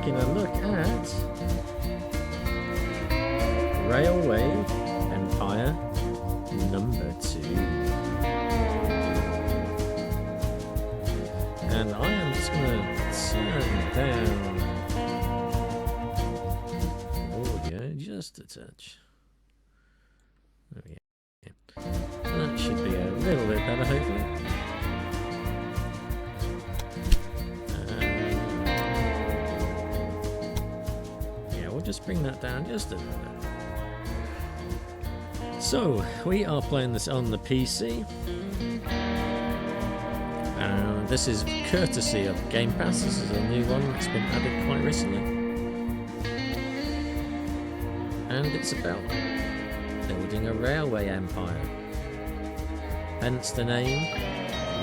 taking a look at Railway Empire number 2. And I am just going to turn down audio just a touch. There we go. That should be a little bit better, hopefully. Yeah, we'll just bring that down just a little bit. So, we are playing this on the PC. This is courtesy of Game Pass. This is a new one that's been added quite recently. And it's about building a railway empire. Hence the name,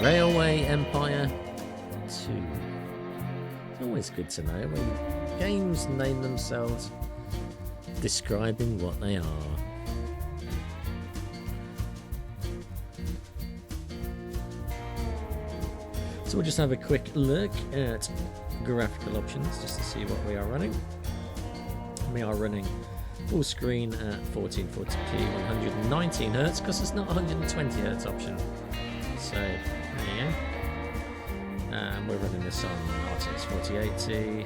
Railway Empire 2. It's always good to know when games name themselves describing what they are. So we'll just have a quick look at graphical options just to see what we are running. We are running full screen at 1440p, 119 Hz, because it's not 120 Hz option. So there you go. We're running this on RTX 4080,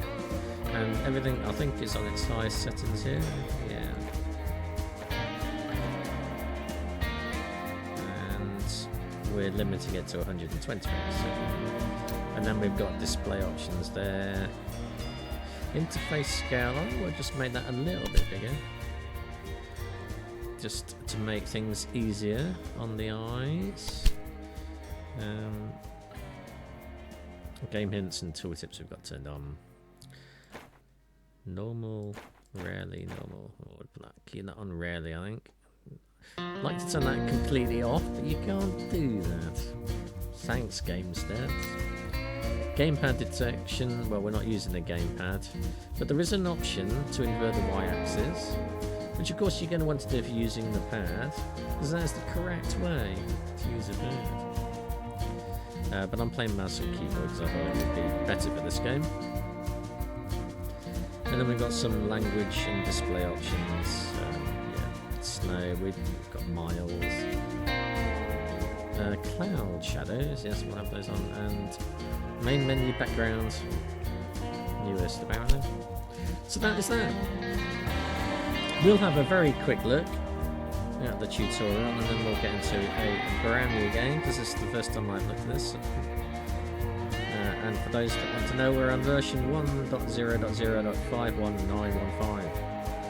and everything I think is on its highest settings here. Yeah. We're limiting it to 120 frames. And then we've got display options there. Interface scale, we'll just make that a little bit bigger. Just to make things easier on the eyes. Game hints and tooltips we've got turned on. Normal, rarely, normal. Oh, keep that on rarely, I think. I'd like to turn that completely off, but you can't do that. Thanks, game stats. Gamepad detection, well, we're not using a gamepad, but there is an option to invert the y-axis, which of course you're going to want to do if you're using the pad, because that is the correct way to use a pad. But I'm playing mouse and keyboard because I thought it would be better for this game. And then we've got some language and display options. Snow, we've got miles, cloud shadows, yes, we'll have those on, and main menu background, newest apparently. So that is that. We'll have a very quick look at the tutorial, and then we'll get into a brand new game, because this is the first time I've looked at this. And for those that want to know, we're on version 1.0.0.51915.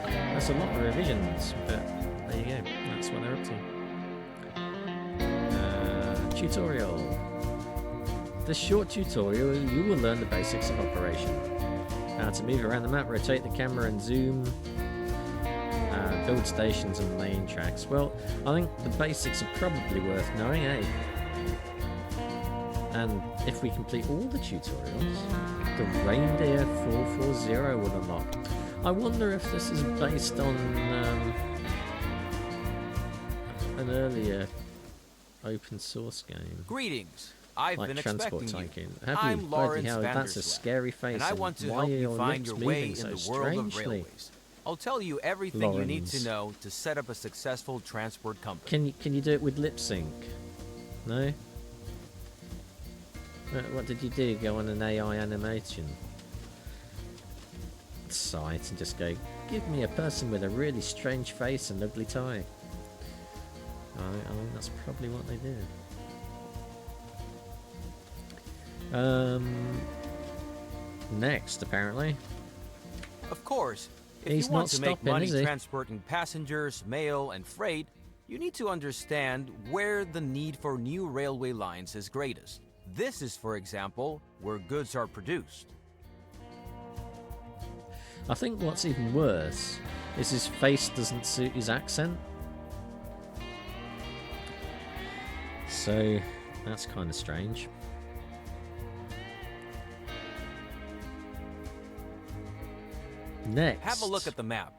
That's a lot of revisions, but there you go, that's what they're up to. Tutorial. This short tutorial, you will learn the basics of operation. How to move around the map, rotate the camera and zoom, build stations and main tracks. Well, I think the basics are probably worth knowing, eh? And if we complete all the tutorials, the Reindeer 440 will unlock. I wonder if this is based on an earlier open source game. Greetings. I've like been Transport expecting Tycoon. you. I'm Lawrence That's a scary face. and I want to help you find your way in the world of railways. I'll tell you everything you need to know to set up a successful transport company. Can you do it with lip sync? No? What did you do? Go on an AI animation site and just go, give me a person with a really strange face and ugly tie. I think that's probably what they did. Next, apparently. Of course, if He's you want not to make stopping, money is he? transporting passengers, mail, and freight, you need to understand where the need for new railway lines is greatest. This is, for example, where goods are produced. I think what's even worse is his face doesn't suit his accent. So that's kind of strange. Next. Have a look at the map.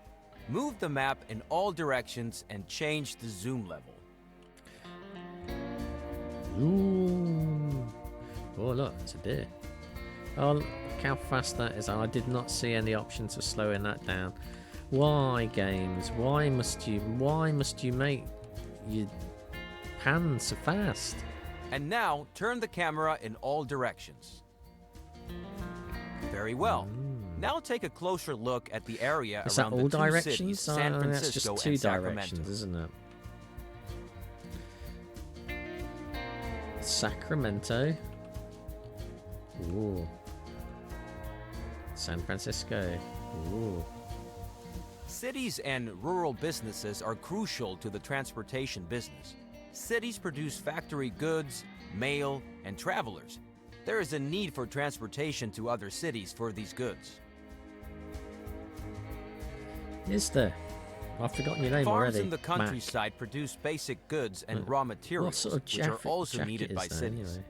Move the map in all directions and change the zoom level. Ooh. Oh look, it's a deer. Oh, look how fast that is. I did not see any option to slowing that down. Why, games? Why must you make your pan so fast? And now, turn the camera in all directions. Very well. Now take a closer look at the area Is that around all the two directions? cities, San That's Francisco just two and Sacramento. directions, isn't it? Sacramento. Ooh. San Francisco. Ooh. Cities and rural businesses are crucial to the transportation business. Cities produce factory goods, mail, and travelers. There is a need for transportation to other cities for these goods. Is there? I've forgotten your name Farms already. in the countryside produce basic goods and raw materials, What sort of which are also jacket needed is by that, cities. anyway?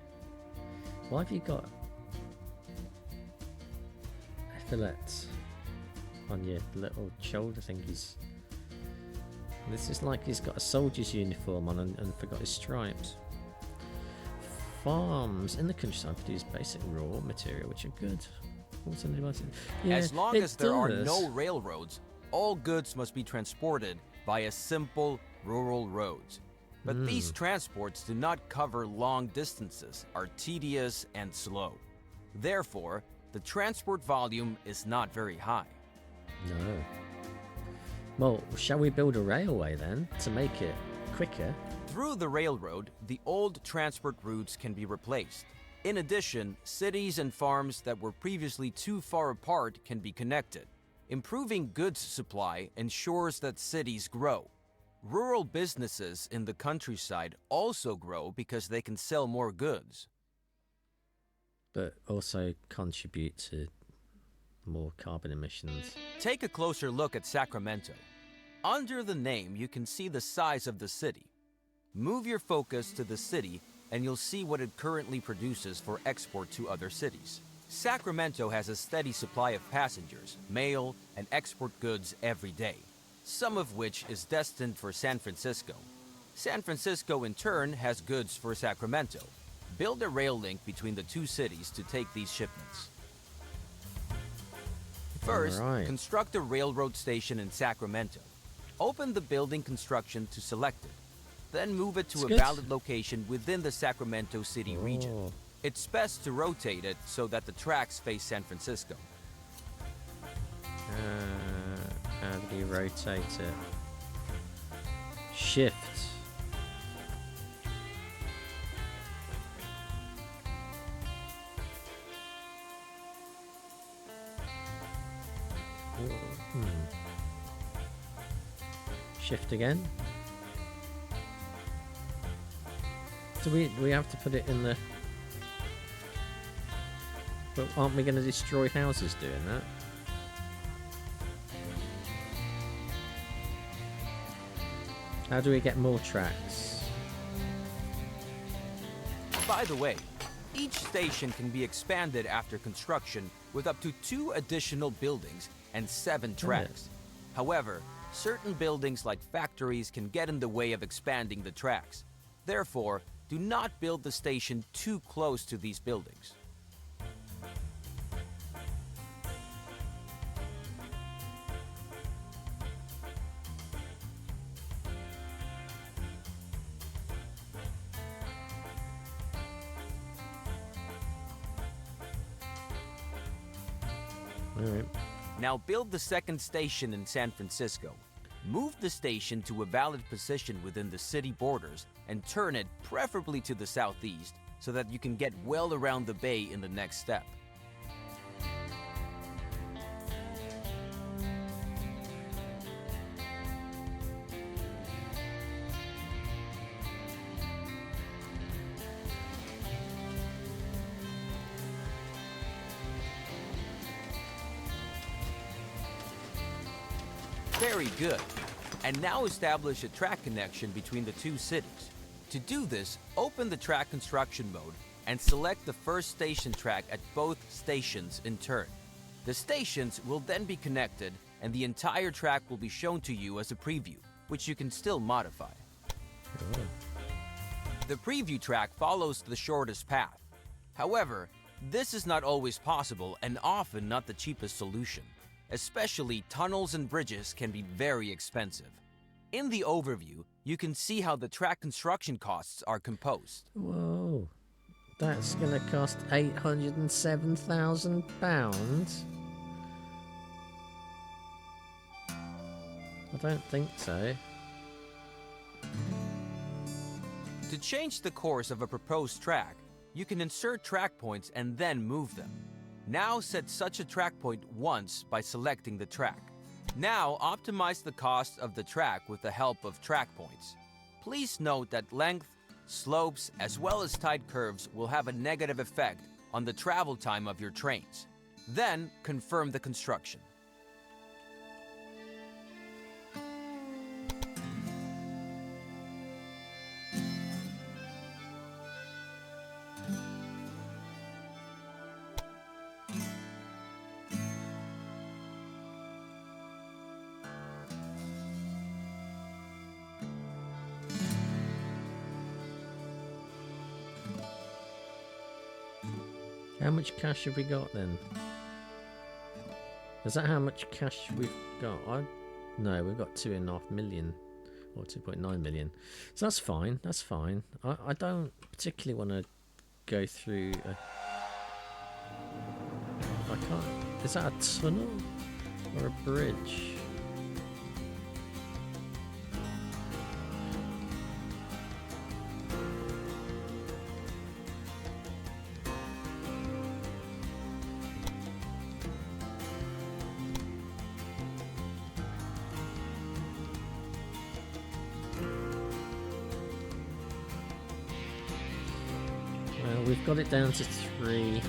Why have you got epaulets on your little shoulder thingies? This is like he's got a soldier's uniform on and forgot his stripes. Farms in the countryside produce basic raw material, which are good. Yeah, As long as there are does. no railroads, all goods must be transported via simple rural roads. But these transports do not cover long distances, are tedious and slow. Therefore, the transport volume is not very high. No. Well, shall we build a railway then to make it quicker? Through the railroad, the old transport routes can be replaced. In addition, cities and farms that were previously too far apart can be connected. Improving goods supply ensures that cities grow. Rural businesses in the countryside also grow because they can sell more goods. But also contribute to more carbon emissions. Take a closer look at Sacramento. Under the name, you can see the size of the city. Move your focus to the city and you'll see what it currently produces for export to other cities. Sacramento has a steady supply of passengers, mail, and export goods every day, some of which is destined for San Francisco. San Francisco, in turn, has goods for Sacramento. Build a rail link between the two cities to take these shipments. First, construct a railroad station in Sacramento. Open the building construction to select it. Then move it to a valid location within the Sacramento City region. It's best to rotate it so that the tracks face San Francisco. How do you rotate it? Shift. Shift again. Do we have to put it in the... But aren't we going to destroy houses doing that? How do we get more tracks? By the way, each station can be expanded after construction with up to 2 additional buildings and 7 tracks. However, certain buildings like factories can get in the way of expanding the tracks. Therefore, do not build the station too close to these buildings. Alright. Now build the second station in San Francisco. Move the station to a valid position within the city borders and turn it preferably to the southeast so that you can get well around the bay in the next step. Very good. And now establish a track connection between the two cities. To do this, open the track construction mode and select the first station track at both stations in turn. The stations will then be connected and the entire track will be shown to you as a preview, which you can still modify. The preview track follows the shortest path. However, This is not always possible and often not the cheapest solution. Especially tunnels and bridges can be very expensive. In the overview, you can see how the track construction costs are composed. Whoa. That's going to cost £807,000? I don't think so. To change the course of a proposed track, you can insert track points and then move them. Now set such a track point once by selecting the track. Now optimize the cost of the track with the help of track points. Please note that length, slopes, as well as tight curves will have a negative effect on the travel time of your trains. Then confirm the construction. How much cash have we got then? Is that how much cash we've got? No, we've got 2.5 million or 2.9 million. So that's fine. That's fine. I don't particularly want to go through. I can't. Is that a tunnel or a bridge? We've got it down to 3.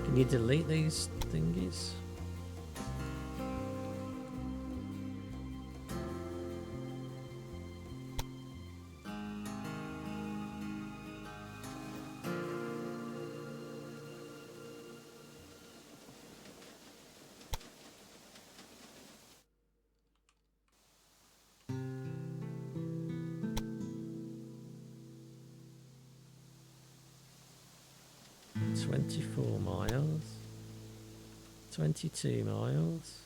Can you delete these thingies? $24 miles, 22 miles.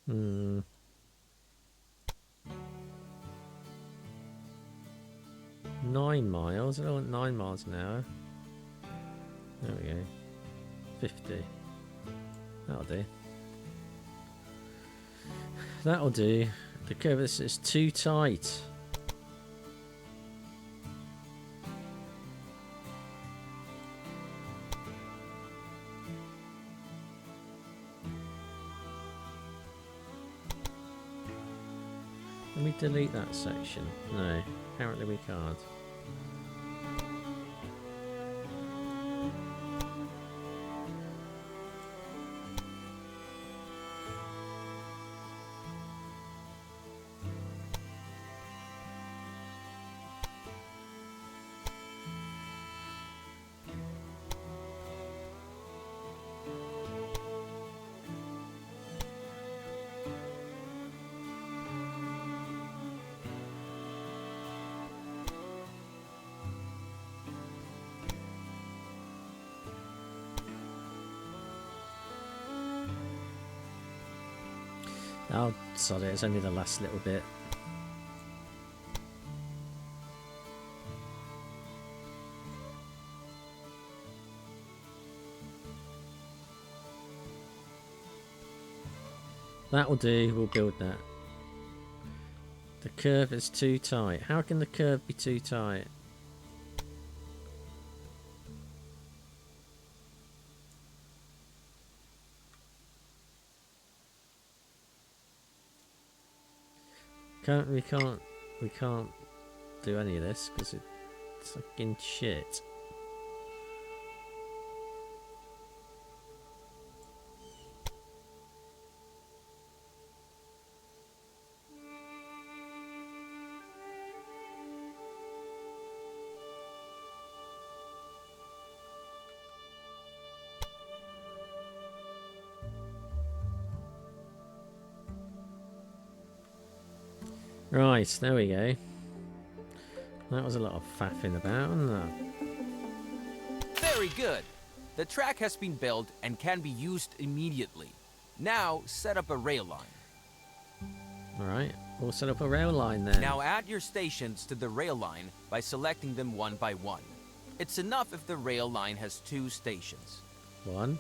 Hmm. 9 miles. I don't want 9 miles an hour. There we go. 50. That'll do. That'll do. The curve is too tight. Can we delete that section? No, apparently we can't. Oh, sorry, it's only the last little bit. That'll do, we'll build that. The curve is too tight. How can the curve be too tight? We can't do any of this because it's fucking shit. Right, there we go. That was a lot of faffing about, wasn't that? Very good. The track has been built and can be used immediately. Now, set up a rail line. Alright, we'll set up a rail line then. Now add your stations to the rail line by selecting them one by one. It's enough if the rail line has 2 stations. 1.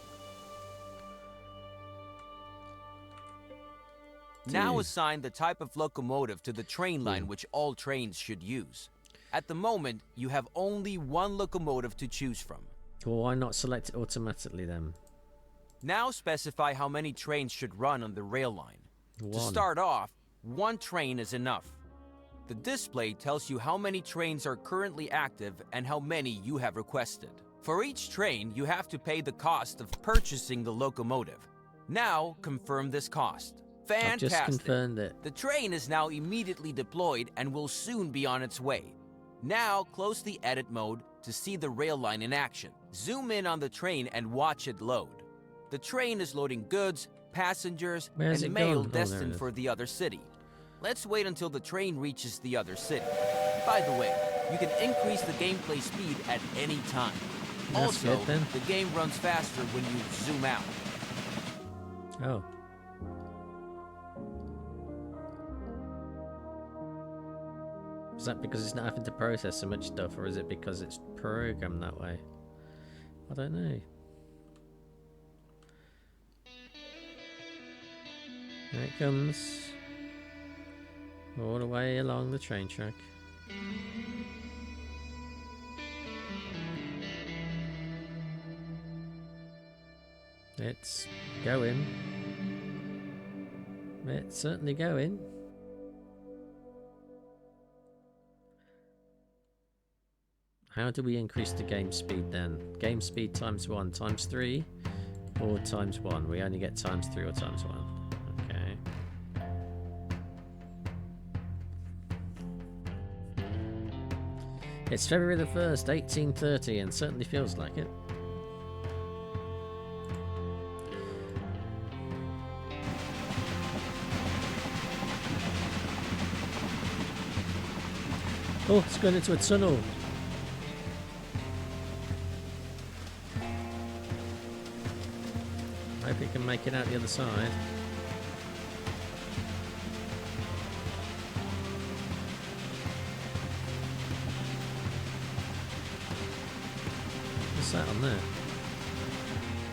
Now assign the type of locomotive to the train line which all trains should use. At the moment, you have only 1 locomotive to choose from. Well, why not select it automatically then? Now specify how many trains should run on the rail line. 1. To start off, 1 train is enough. The display tells you how many trains are currently active and how many you have requested. For each train, you have to pay the cost of purchasing the locomotive. Now, confirm this cost. Fantastic. I've just confirmed it. The train is now immediately deployed and will soon be on its way. Now, close the edit mode to see the rail line in action. Zoom in on the train and watch it load. The train is loading goods, passengers, and mail destined for the other city. Let's wait until the train reaches the other city. By the way, you can increase the gameplay speed at any time. That's also, good, then. the game runs faster when you zoom out. Oh. Is that because it's not having to process so much stuff, or is it because it's programmed that way? I don't know. There it comes. All the way along the train track. It's going. It's certainly going. How do we increase the game speed then? Game speed times 1, times 3, or times 1? We only get times 3 or times 1. Okay. It's February the 1st, 1830, and certainly feels like it. Oh, it's going into a tunnel. Hope it can make it out the other side. What's that on there?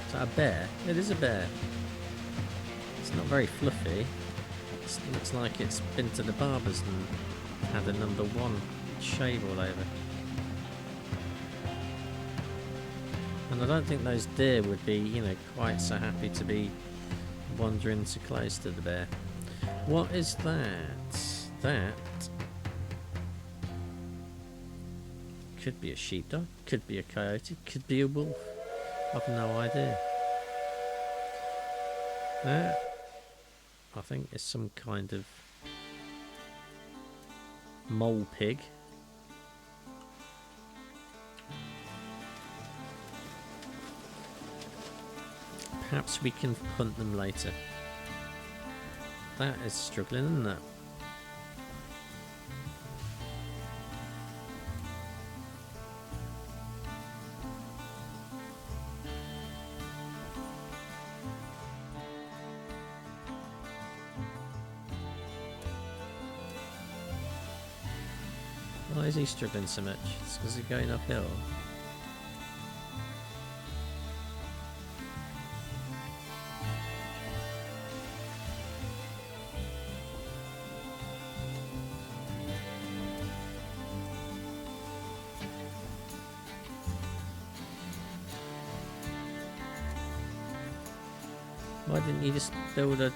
Is that a bear? It is a bear. It's not very fluffy. It looks like it's been to the barber's and had a number 1 shave all over. And I don't think those deer would be, you know, quite so happy to be wandering so close to the bear. What is that? That could be a sheepdog, could be a coyote, could be a wolf. I've no idea. That, I think, is some kind of mole pig. Perhaps we can hunt them later. That is struggling, isn't it? Why is he struggling so much? It's because he's going uphill. Why didn't you just build a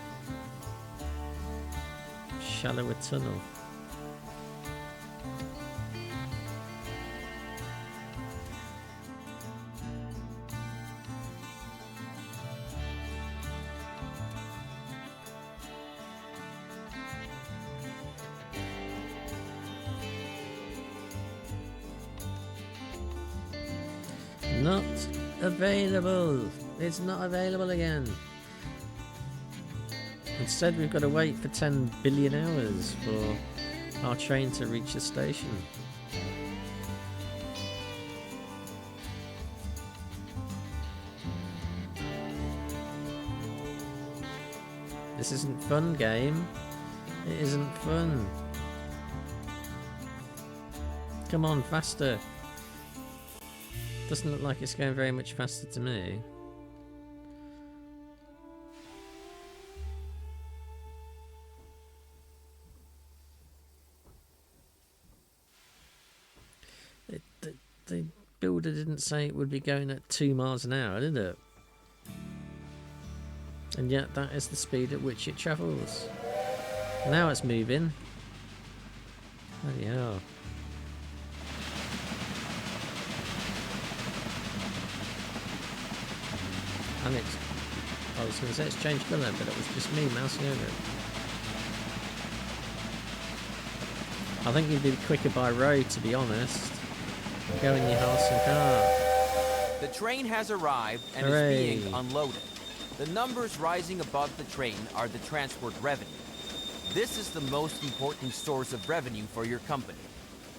shallower tunnel? Not available. It's not available again. Instead, we've got to wait for 10 billion hours for our train to reach the station. This isn't fun, game. It isn't fun. Come on, faster. Doesn't look like it's going very much faster to me. The builder didn't say it would be going at 2 miles an hour, did it? And yet that is the speed at which it travels. Now it's moving. Bloody hell. And it's, I was going to say it's changed colour, but it was just me mousing over it. I think you'd be quicker by road, to be honest. Go in your horse and cart. The train has arrived and Hooray. is being unloaded. The numbers rising above the train are the transport revenue. This is the most important source of revenue for your company.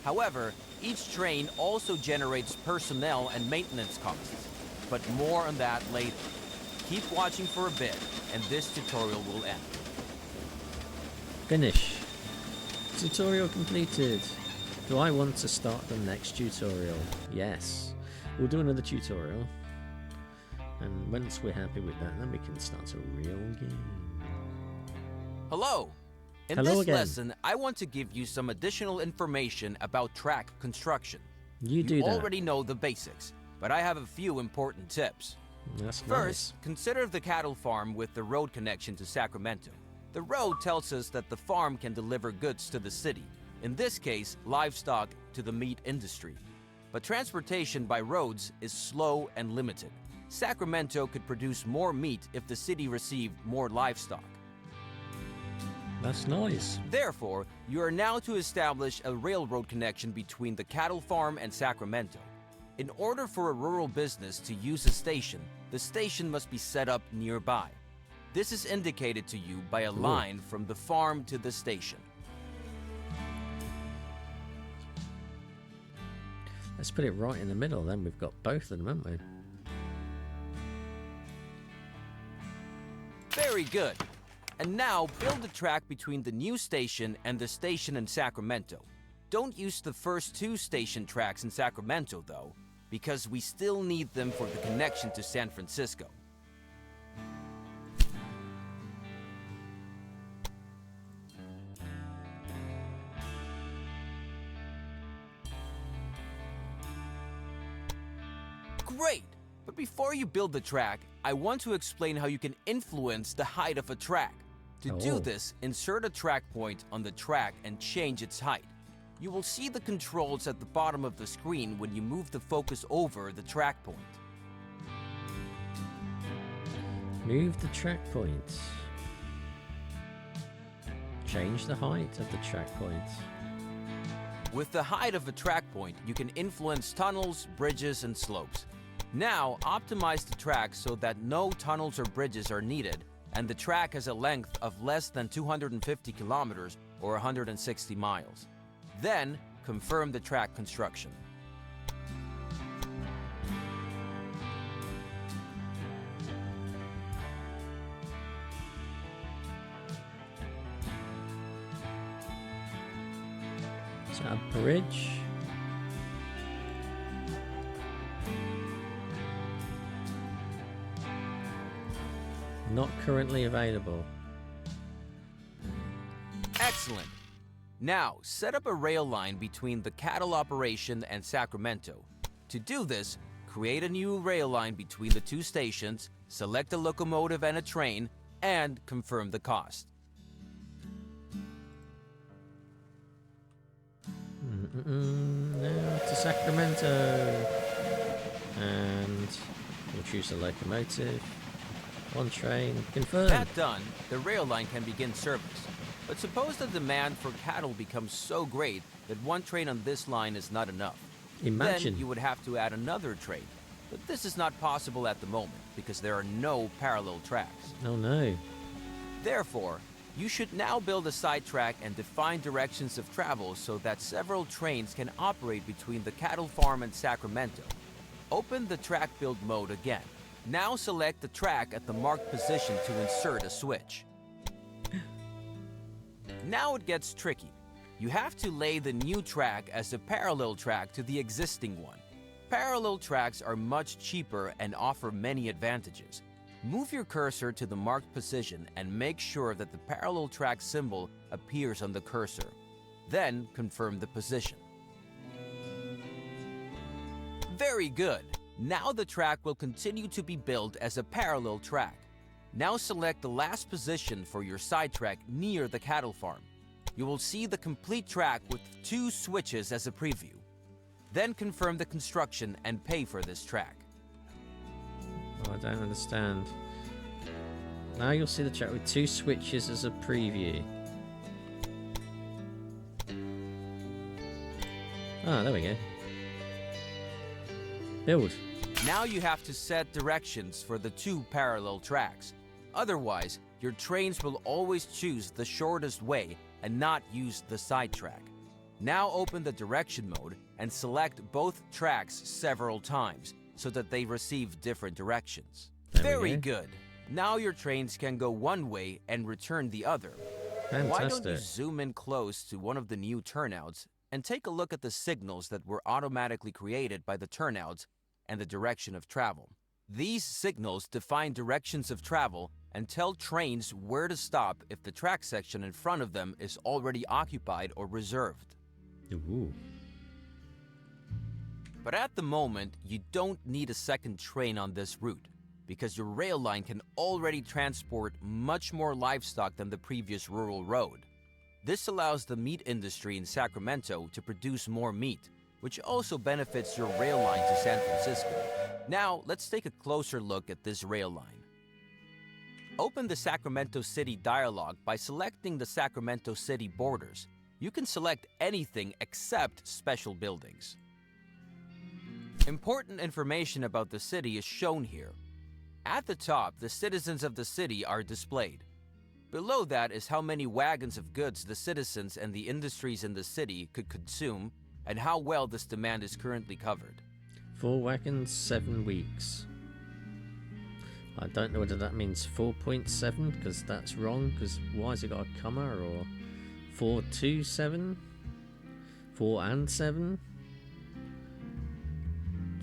However, each train also generates personnel and maintenance costs. But more on that later. Keep watching for a bit, and this tutorial will end. Finish. Tutorial completed. Do I want to start the next tutorial? Yes. We'll do another tutorial. And once we're happy with that, then we can start a real game. Hello! In Hello this again. lesson, I want to give you some additional information about track construction. You do that. already know the basics, but I have a few important tips. That's First, consider the cattle farm with the road connection to Sacramento. The road tells us that the farm can deliver goods to the city, in this case, livestock to the meat industry. But transportation by roads is slow and limited. Sacramento could produce more meat if the city received more livestock. That's nice. Therefore, you are now to establish a railroad connection between the cattle farm and Sacramento. In order for a rural business to use a station, the station must be set up nearby. This is indicated to you by a line from the farm to the station. Let's put it right in the middle, then we've got both of them, haven't we? Very good. And now build a track between the new station and the station in Sacramento. Don't use the first 2 station tracks in Sacramento though, because we still need them for the connection to San Francisco. Great! But before you build the track, I want to explain how you can influence the height of a track. To do this, insert a track point on the track and change its height. You will see the controls at the bottom of the screen when you move the focus over the track point. Move the track point. Change the height of the track point. With the height of a track point, you can influence tunnels, bridges, and slopes. Now, optimize the track so that no tunnels or bridges are needed, and the track has a length of less than 250 kilometers or 160 miles. Then, confirm the track construction. So a bridge. Not currently available. Excellent. Now, set up a rail line between the cattle operation and Sacramento. To do this, create a new rail line between the two stations, select a locomotive and a train, and confirm the cost. Now to Sacramento. And we'll choose a locomotive. One train, confirm. That done, the rail line can begin service. But suppose the demand for cattle becomes so great that one train on this line is not enough. Imagine. Then you would have to add another train. But this is not possible at the moment because there are no parallel tracks. Oh no. Therefore, you should now build a side track and define directions of travel so that several trains can operate between the cattle farm and Sacramento. Open the track build mode again. Now select the track at the marked position to insert a switch. Now it gets tricky. You have to lay the new track as a parallel track to the existing one. Parallel tracks are much cheaper and offer many advantages. Move your cursor to the marked position and make sure that the parallel track symbol appears on the cursor. Then confirm the position. Very good. Now the track will continue to be built as a parallel track. Now select the last position for your sidetrack near the cattle farm. You will see the complete track with 2 switches as a preview. Then confirm the construction and pay for this track. Oh, I don't understand. Now you'll see the track with 2 switches as a preview. Ah, there we go. Build. Now you have to set directions for the 2 parallel tracks. Otherwise, your trains will always choose the shortest way and not use the sidetrack. Now open the direction mode and select both tracks several times so that they receive different directions. Very good. Now your trains can go one way and return the other. Fantastic. Why don't you zoom in close to one of the new turnouts and take a look at the signals that were automatically created by the turnouts and the direction of travel. These signals define directions of travel and tell trains where to stop if the track section in front of them is already occupied or reserved. Ooh. But at the moment, you don't need a second train on this route because your rail line can already transport much more livestock than the previous rural road. This allows the meat industry in Sacramento to produce more meat, which also benefits your rail line to San Francisco. Now, let's take a closer look at this rail line. Open the Sacramento City dialog by selecting the Sacramento City borders. You can select anything except special buildings. Important information about the city is shown here. At the top, the citizens of the city are displayed. Below that is how many wagons of goods the citizens and the industries in the city could consume and how well this demand is currently covered. 4 wagons, 7 weeks. I don't know whether that means 4.7 because that's wrong, because why has it got a comma, or 427? 4 and 7?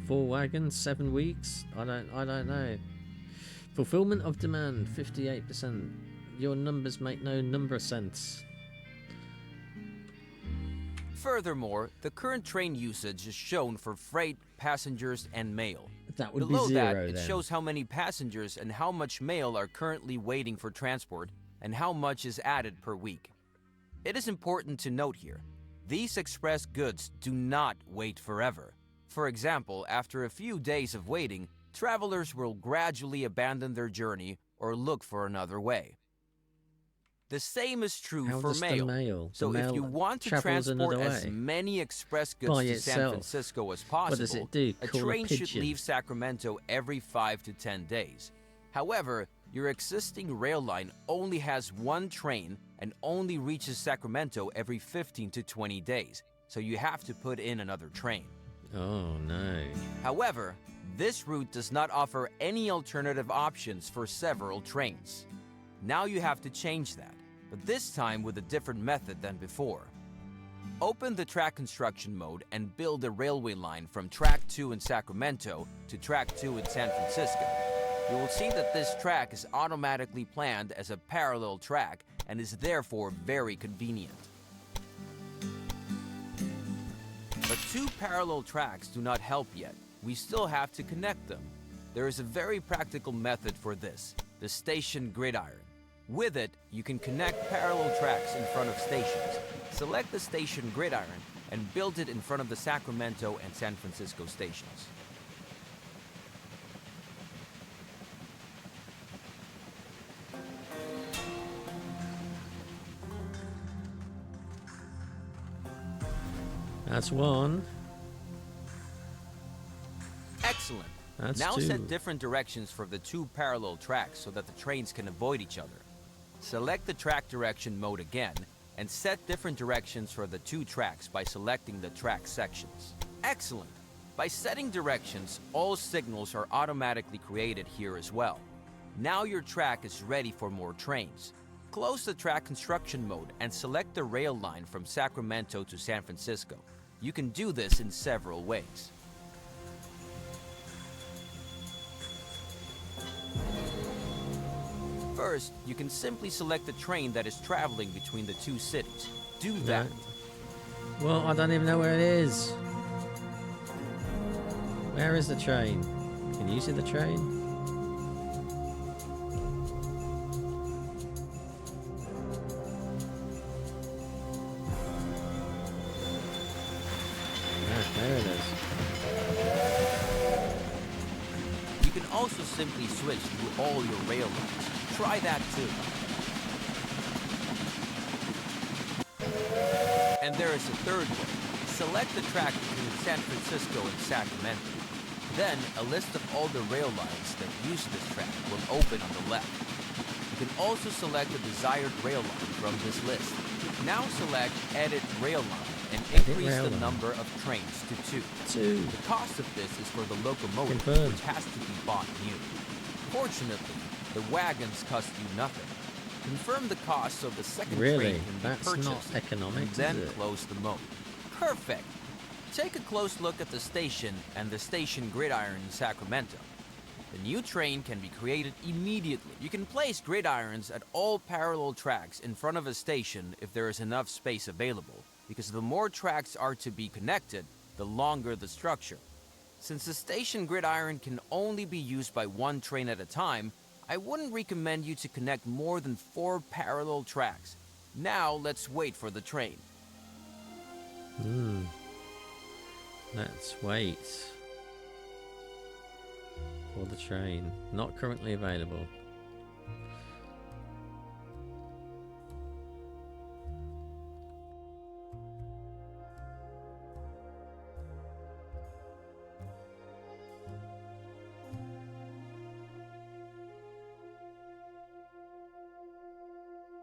4 wagons, 7 weeks? I don't know. Fulfillment of demand, 58%. Your numbers make no number of sense. Furthermore, the current train usage is shown for freight, passengers, and mail. That would Below be 0 that, it then. shows how many passengers and how much mail are currently waiting for transport and how much is added per week. It is important to note here, these express goods do not wait forever. For example, after a few days of waiting, travelers will gradually abandon their journey or look for another way. The same is true How for does the mail. mail? So The if mail you want to travels transport another as way. many express goods By to San itself. Francisco as What does possible, it do? a Call a train should pigeon? leave Sacramento every 5 to 10 days. However, your existing rail line only has 1 train and only reaches Sacramento every 15 to 20 days, so you have to put in another train. Oh no. However, this route does not offer any alternative options for several trains. Now you have to change that, but this time with a different method than before. Open the track construction mode and build a railway line from track 2 in Sacramento to track 2 in San Francisco. You will see that this track is automatically planned as a parallel track and is therefore very convenient. But 2 parallel tracks do not help yet. we still have to connect them. There is a very practical method for this, the station gridiron. With it, you can connect parallel tracks in front of stations. Select the station gridiron and build it in front of the Sacramento and San Francisco stations. That's one. Excellent. That's now two. set different directions for the two parallel tracks so that the trains can avoid each other. Select the track direction mode again and set different directions for the two tracks by selecting the track sections. Excellent. By setting directions, all signals are automatically created here as well. Now your track is ready for more trains. Close the track construction mode and select the rail line from Sacramento to San Francisco. You can do this in several ways. First, you can simply select the train that is traveling between the two cities. Do that. No. Well, I don't even know where it is. Where is the train? Can you see the train? There it is. You can also simply switch to all your rail lines. Try that too. And there is a third way. Select the track between San Francisco and Sacramento. Then a list of all the rail lines that use this track will open on the left. You can also select the desired rail line from this list. Now select Edit Rail Line and increase the number of trains to 2. The cost of this is for the locomotive, which has to be bought new. Fortunately, the wagons cost you nothing. Confirm the cost so the second train can be purchased, not economic, and then close the mode. Perfect! Take a close look at the station and the station gridiron in Sacramento. The new train can be created immediately. You can place gridirons at all parallel tracks in front of a station if there is enough space available, because the more tracks are to be connected, the longer the structure. Since the station gridiron can only be used by one train at a time, I wouldn't recommend you to connect more than 4 parallel tracks. Now let's wait for the train. Let's wait for the train. Not currently available.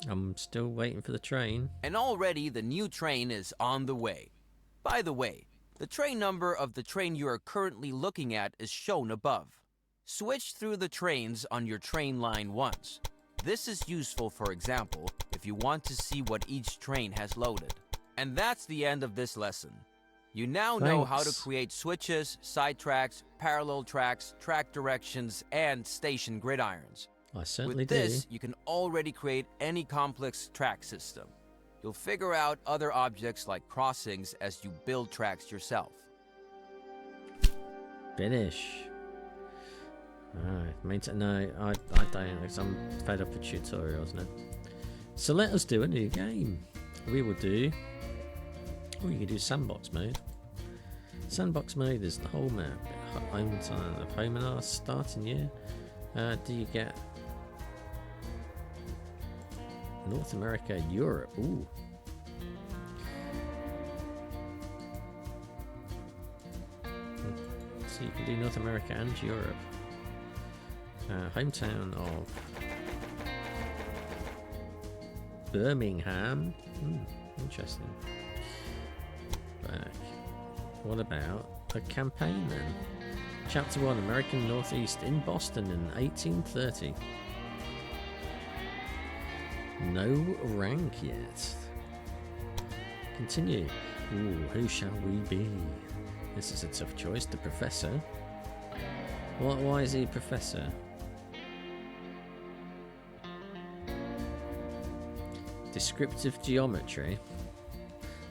I'm still waiting for the train. And already the new train is on the way. By the way, the train number of the train you are currently looking at is shown above. Switch through the trains on your train line once. This is useful, for example, if you want to see what each train has loaded. And that's the end of this lesson. You now know how to create switches, side tracks, parallel tracks, track directions, and station gridirons. I certainly With this, you can already create any complex track system. You'll figure out other objects like crossings as you build tracks yourself. Finish. Alright, no, I don't, because I'm fed up with tutorials now. So let us do a new game. We will do, you can do sandbox mode. Sandbox mode is the whole map. Home time of home and our starting year. Do you get North America, Europe? Ooh. So you can do North America and Europe. Hometown of Birmingham. Interesting. Back. What about a campaign then? Chapter 1, American Northeast in Boston in 1830. No rank yet. Continue. Ooh, who shall we be? This is a tough choice. The professor. Why is he a professor? Descriptive geometry.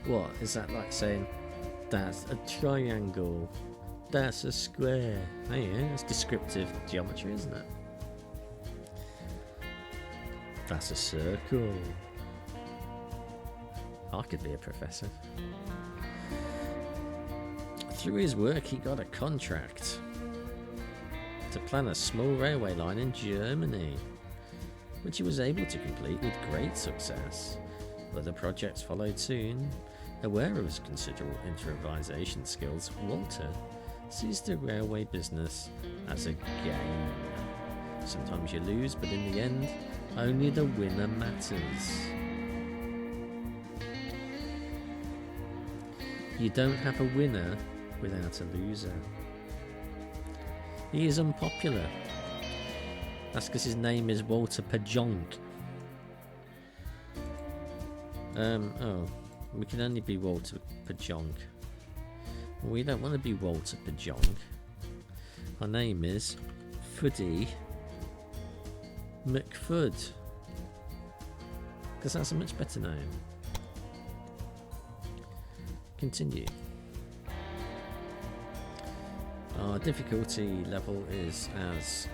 What is that like saying? That's a triangle That's a square. Oh yeah, it's descriptive geometry, isn't it? That's a circle. I could be a professor. Through his work, he got a contract to plan a small railway line in Germany, which he was able to complete with great success. Other projects followed soon. Aware of his considerable improvisation skills, Walter sees the railway business as a game. Sometimes you lose, but in the end, only the winner matters. You don't have a winner without a loser. He is unpopular. That's because his name is Walter Pajonk. Oh, we can only be Walter Pajonk. We don't want to be Walter Pajonk. Our name is Fuddy McFud. Because that's a much better name. Continue. Our difficulty level is as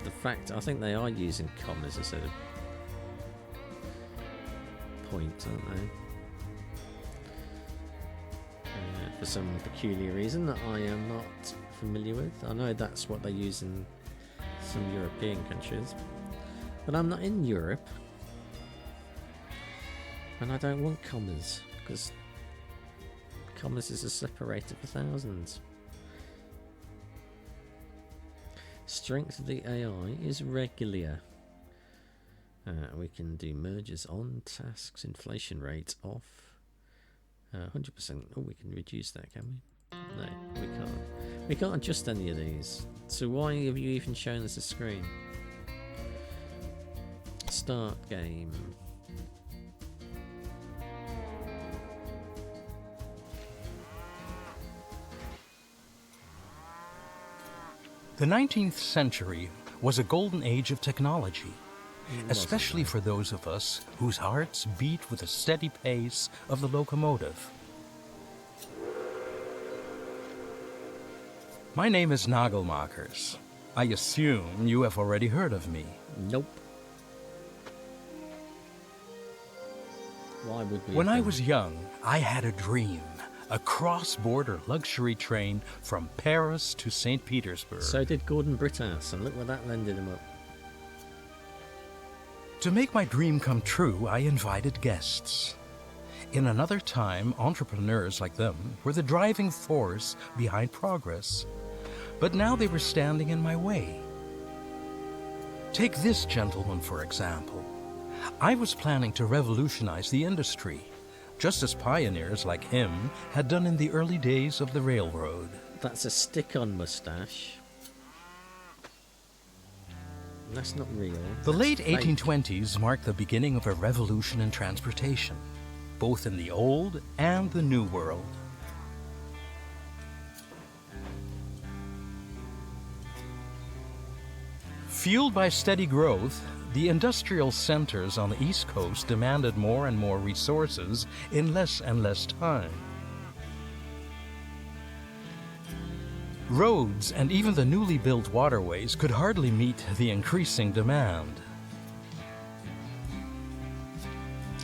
the fact, I think they are using commas instead of points, aren't they? For some peculiar reason that I am not familiar with. I know that's what they use in some European countries, but I'm not in Europe, and I don't want commas, because commas is a separator for thousands. Strength of the AI is regular. We can do mergers on tasks, inflation rate off 100%. Oh, we can reduce that, can we? No, we can't. We can't adjust any of these. So why have you even shown us a screen? Start game. The 19th century was a golden age of technology, especially for those of us whose hearts beat with the steady pace of the locomotive. My name is Nagelmakers. I assume you have already heard of me. Nope. Why would we? When I was young, I had a dream. A cross-border luxury train from Paris to St. Petersburg. So did Gordon Brittas, and look where that landed him up. To make my dream come true, I invited guests. In another time, entrepreneurs like them were the driving force behind progress. But now they were standing in my way. Take this gentleman, for example. I was planning to revolutionize the industry, just as pioneers like him had done in the early days of the railroad. That's a stick-on moustache. That's not real. The late fake. 1820s marked the beginning of a revolution in transportation, both in the old and the new world. Fueled by steady growth, the industrial centers on the East Coast demanded more and more resources in less and less time. Roads and even the newly built waterways could hardly meet the increasing demand.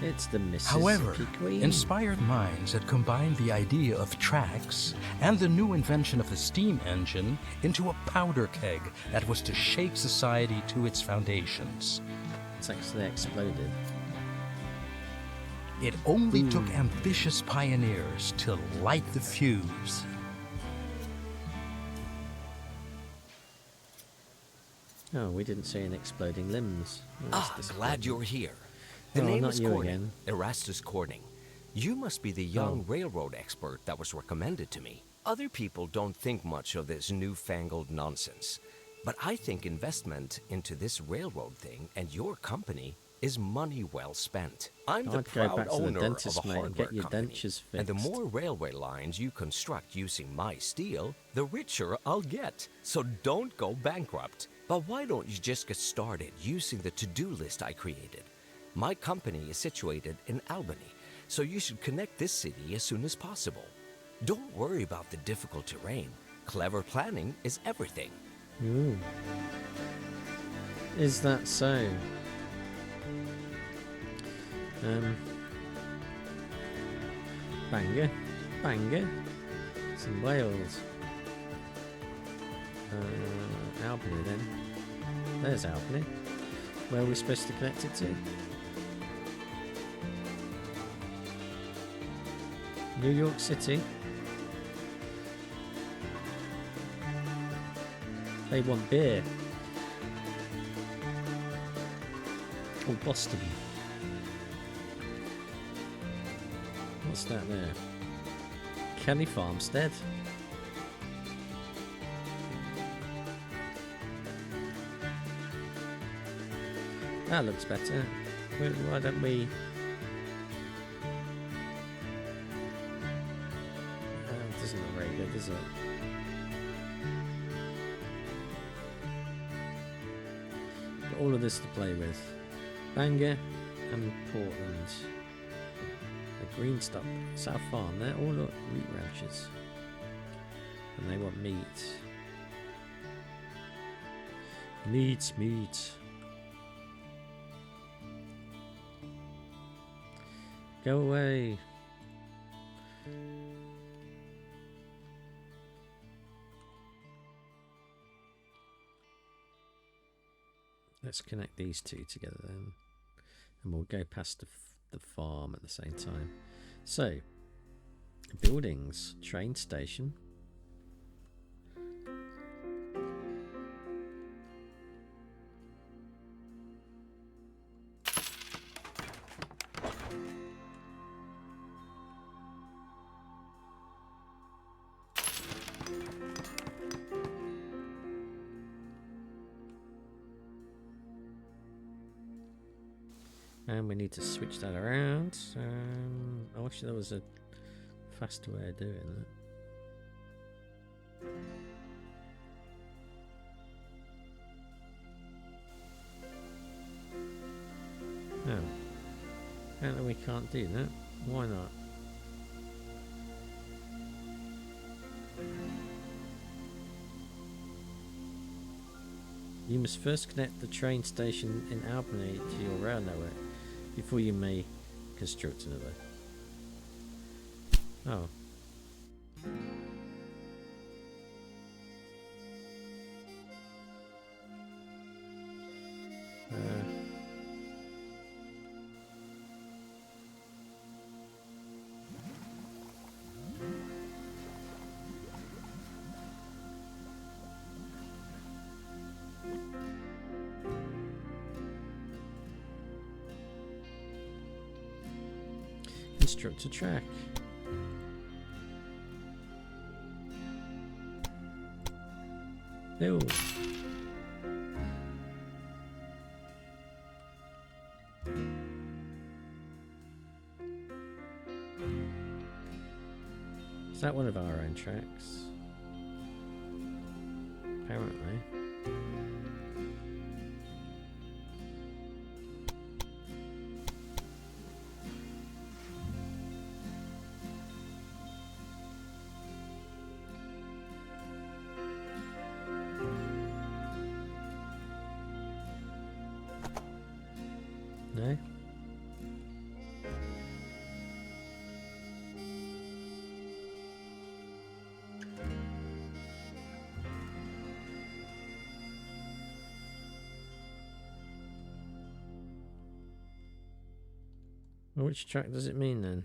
It's the Mississippi However, Queen. inspired minds had combined the idea of tracks and the new invention of the steam engine into a powder keg that was to shake society to its foundations. It's actually exploded. It only took ambitious pioneers to light the fuse. Oh, we didn't see any exploding limbs. Oh, that's Glad disappointing. you're here. The Oh, name not is you Corning, again. Erastus Corning. You must be the young railroad expert that was recommended to me. Other people don't think much of this newfangled nonsense, but I think investment into this railroad thing and your company is money well spent. I'm the I'd go proud back to the owner dentist, of a mate, and hardware get your company, dentures and the fixed. more railway lines you construct using my steel, the richer I'll get. So don't go bankrupt. But why don't you just get started using the to-do list I created? My company is situated in Albany, so you should connect this city as soon as possible. Don't worry about the difficult terrain. Clever planning is everything. Ooh. Is that so? Bangor. Bangor. It's in Wales. Albany then. There's Albany. Where are we supposed to connect it to? New York City. They want beer. Oh, Boston. What's that there? Kelly Farmstead. That looks better. Why don't we... it doesn't look very good, does it? Got all of this to play with. Bangor and Portland. A Greenstop, South Farm, they're all wheat ranches. And they want meat. Needs meat. Go away. Let's connect these two together then. And we'll go past the farm at the same time. So, buildings, train station. And we need to switch that around. I wish there was a faster way of doing that. Oh. Apparently we can't do that. Why not? You must first connect the train station in Albany to your rail network before you may construct another. Oh. Construct a track. Build. Is that one of our own tracks? Apparently. No? Well, which track does it mean then?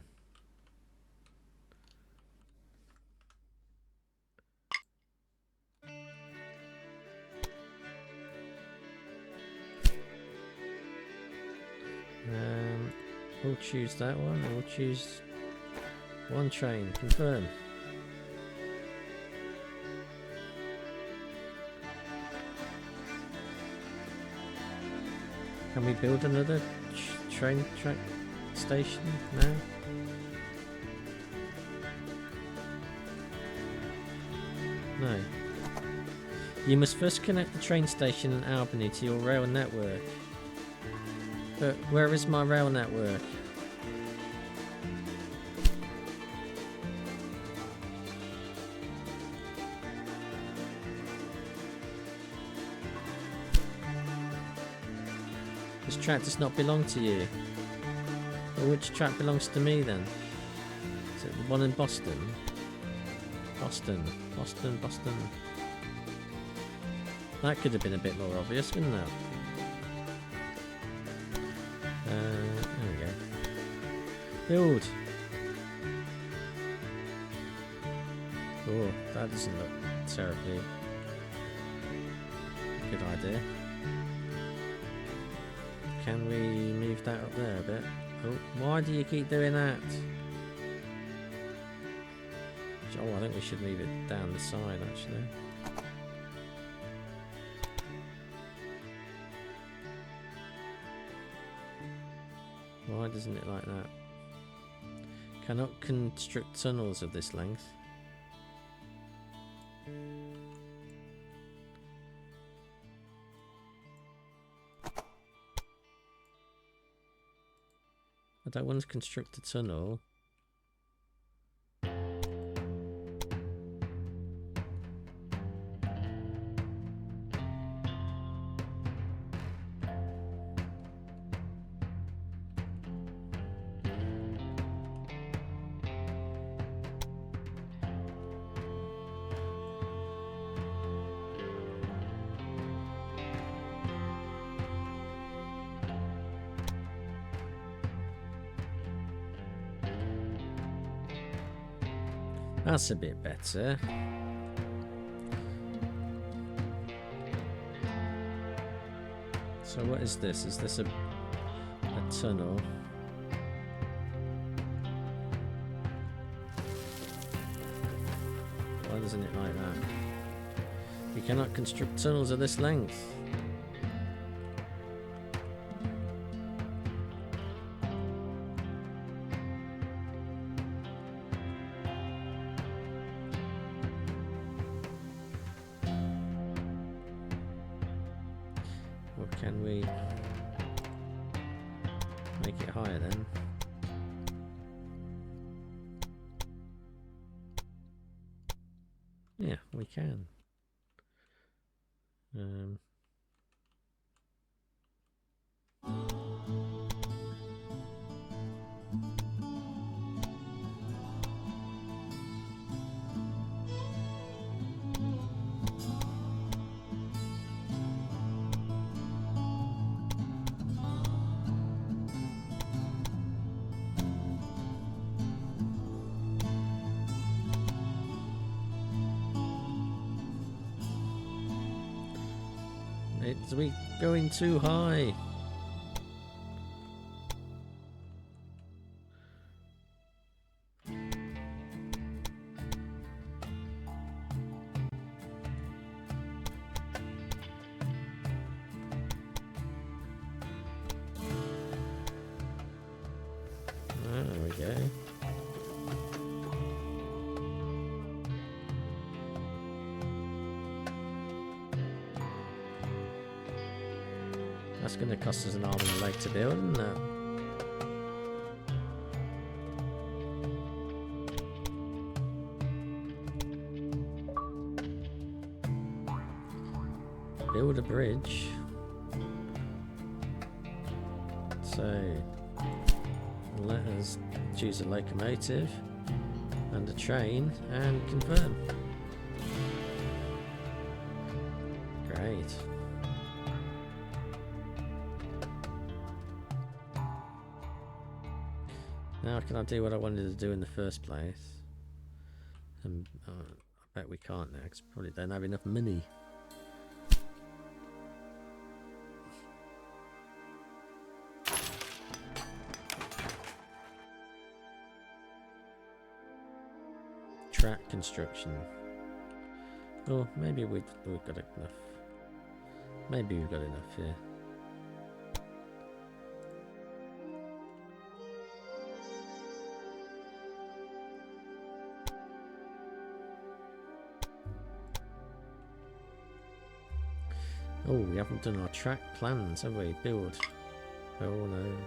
We'll choose that one. We'll choose one train. Confirm. Can we build another train track station now? No. You must first connect the train station in Albany to your rail network. But where is my rail network? This track does not belong to you. Well, which track belongs to me then? Is it the one in Boston? Boston. That could have been a bit more obvious, couldn't it? There we go. Build! Oh, that doesn't look terribly good idea. Can we move that up there a bit? Oh, why do you keep doing that? Oh, I think we should move it down the side actually. Why doesn't it like that? Cannot construct tunnels of this length. I don't want to construct a tunnel. That's a bit better. So what is this? Is this a tunnel? Why doesn't it like that? You cannot construct tunnels of this length. Or can we make it higher then? Yeah, we can. It's we going too high. There we go. That's going to cost us an arm and a leg to build, isn't it? Build a bridge. So let us choose a locomotive and a train and confirm. Great. Now can I do what I wanted to do in the first place? And I bet we can't now because probably don't have enough money. Track construction. Oh, maybe we've got enough. Maybe we've got enough here. Oh, we haven't done our track plans, have we? Build. Oh no.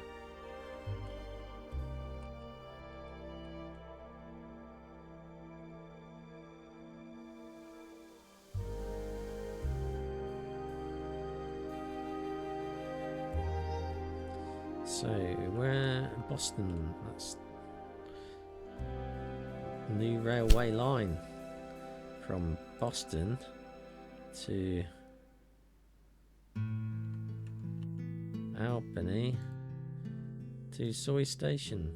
So, where Boston? That's new railway line from Boston to Albany to Soy Station.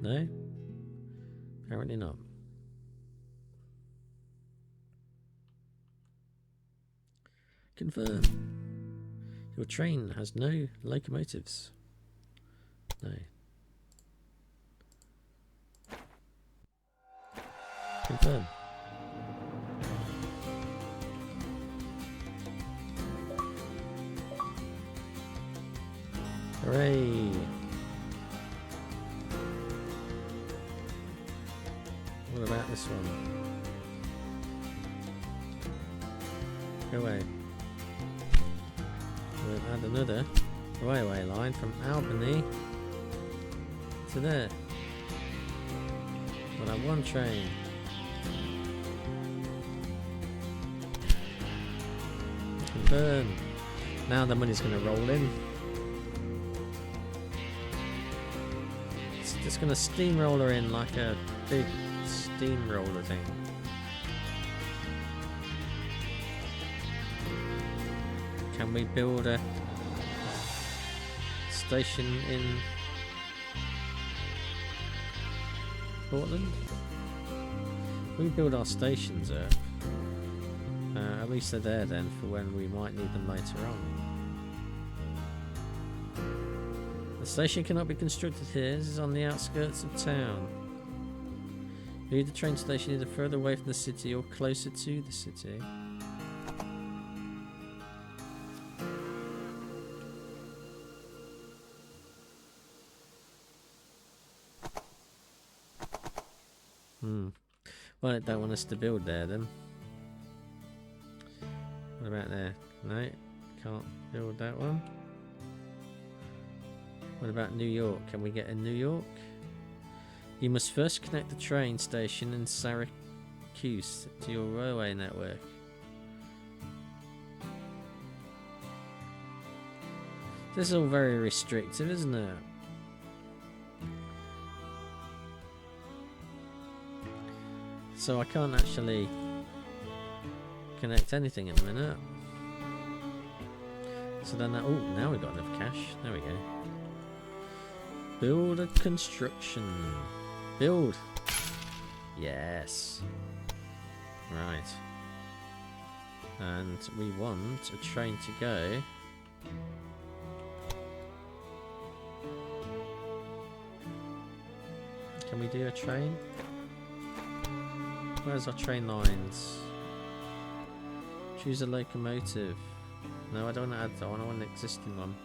No? Apparently not. Confirm. Your train has no locomotives. No. Confirm. Hooray! What about this one? Go away. We'll add another railway line from Albany to there. We'll have one train. Confirm. Now the money's going to roll in. It's just going to steamroller in like a big steamroller thing. Can we build a station in Portland? We build our stations up. At least they're there then for when we might need them later on. The station cannot be constructed here. This is on the outskirts of town. Leave the train station either further away from the city or closer to the city. Well, they don't want us to build there then. What about there? No, can't build that one. What about New York? Can we get in New York? You must first connect the train station in Syracuse to your railway network. This is all very restrictive, isn't it? So I can't actually connect anything in a minute. So then that, oh, now we've got enough cash. There we go. Build a construction. Build. Yes. Right. And we want a train to go. Can we do a train? Where's our train lines? Choose a locomotive. No, I don't want to add that one. I want an existing one.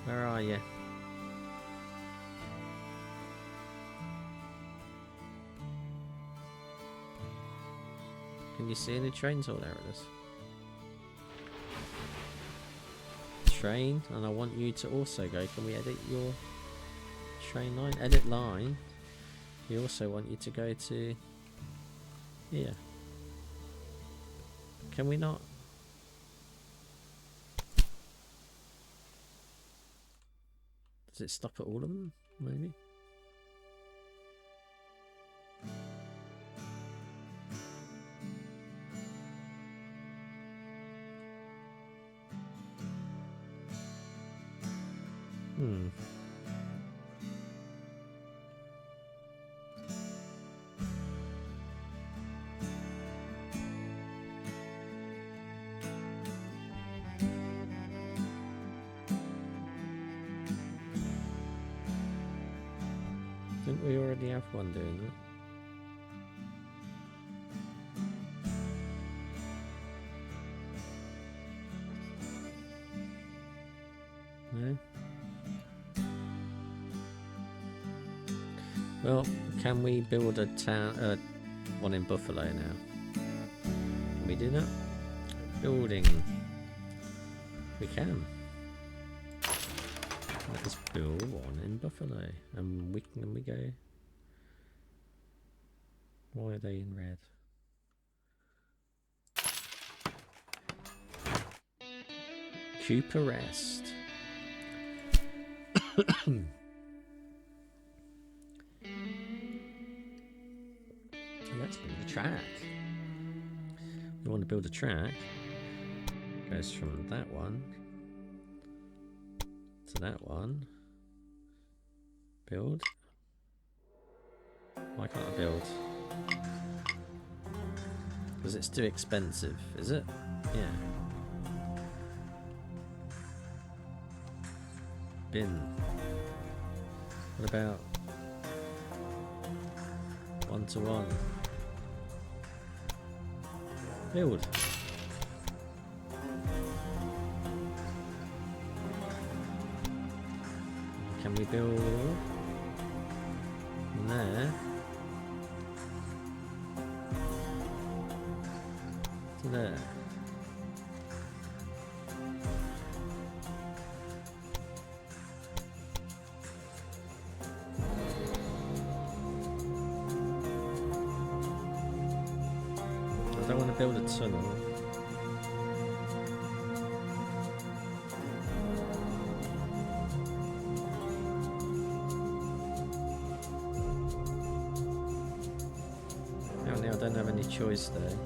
Where are you? Can you see any trains? Oh, there it is. Train, and I want you to also go. Can we edit your train line? Edit line. We also want you to go to here. Can we not? Does it stop at all of them? Maybe. Didn't we already have one doing that? No? Well, can we build a town, one in Buffalo now? Can we do that? Building. We can. Let's build one in Buffalo. And can we go? Why are they in red? Cooper Rest. Let's build a track. We want to build a track. Goes from that one to that one. Build. Why can't I build? Because it's too expensive, is it? Yeah. Bin. What about 1-to-1? Build. Can we build there to there? I don't want to build a tunnel. Apparently I don't have any choice there.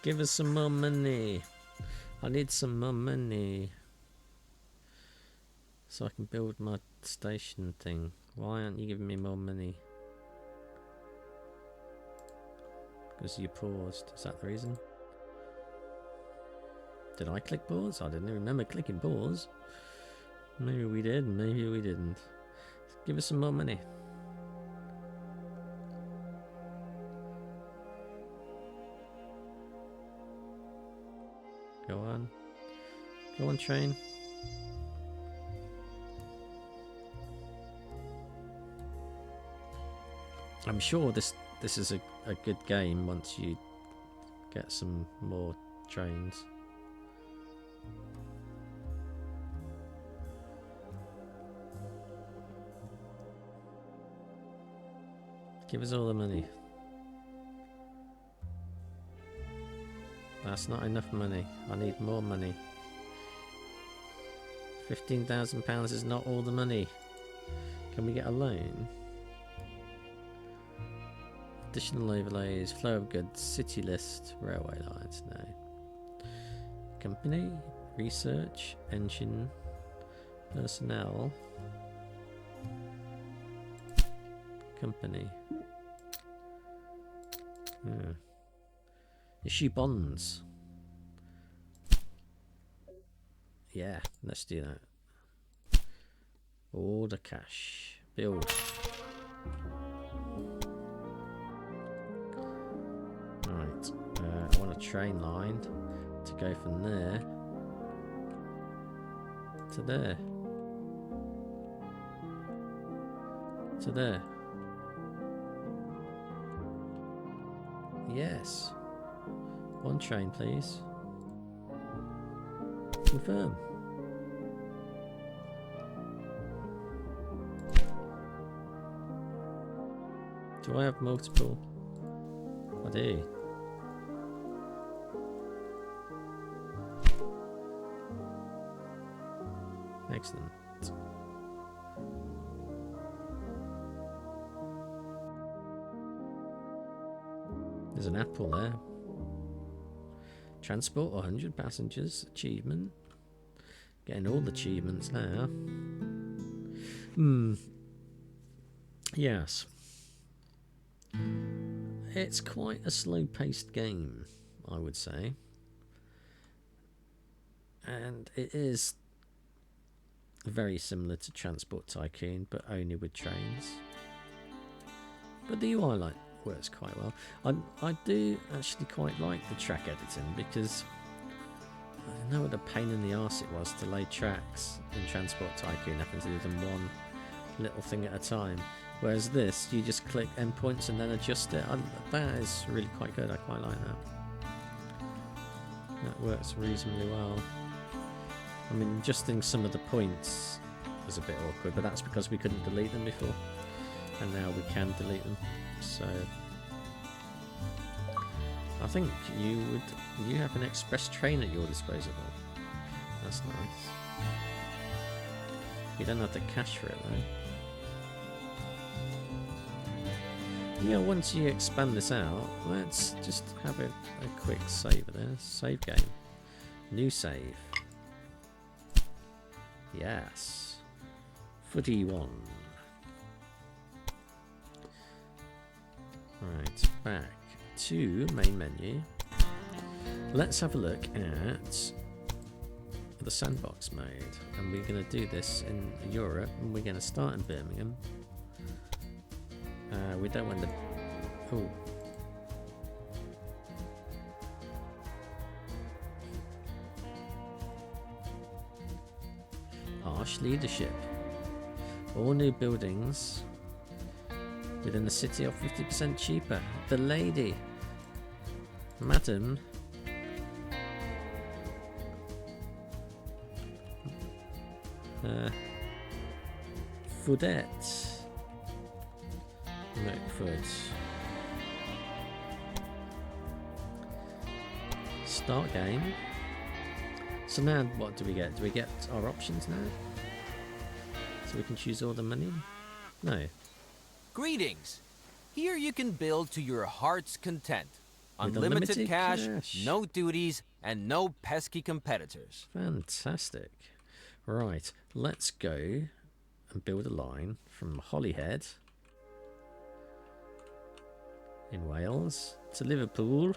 Give us some more money. I need some more money. So I can build my station thing. Why aren't you giving me more money? Because you paused. Is that the reason? Did I click pause? I didn't remember clicking pause. Maybe we did, maybe we didn't. Give us some more money. Go on. Go on, train. I'm sure this is a good game once you get some more trains. Give us all the money. That's not enough money. I need more money. £15,000 is not all the money. Can we get a loan? Additional overlays, flow of goods, city list, railway lines, no. Company, research, engine, personnel, company. Issue bonds. Yeah, let's do that. Order cash. Build. Right. I want a train line to go from there to there. To there. Yes. One train, please. Confirm. Do I have multiple? I do. Excellent. There's an apple there. Transport 100 passengers. Achievement. Getting all the achievements now. Yes. It's quite a slow-paced game, I would say. And it is very similar to Transport Tycoon, but only with trains. But the UI works quite well. I do actually quite like the track editing, because I know what a pain in the arse it was to lay tracks in Transport Tycoon, having to do them one little thing at a time. Whereas this, you just click endpoints and then adjust it. That is really quite good. I quite like that. That works reasonably well. I mean, adjusting some of the points was a bit awkward, but that's because we couldn't delete them before. And now we can delete them. So I think you have an express train at your disposal. That's nice. You don't have to cash for it though. Yeah, once you expand this out, let's just have a quick save there. Save game. New save. Yes. Footy 1. Right, back to main menu. Let's have a look at the sandbox mode. And we're going to do this in Europe, and we're going to start in Birmingham. We don't want to... Oh. Harsh leadership. All new buildings within the city are 50% cheaper. The lady. Madam. Foodette. Macfoot. Start game. So now what do we get? Do we get our options now? So we can choose all the money? No. Greetings! Here you can build to your heart's content. With Unlimited cash, no duties, and no pesky competitors. Fantastic. Right, let's go and build a line from Holyhead in Wales to Liverpool,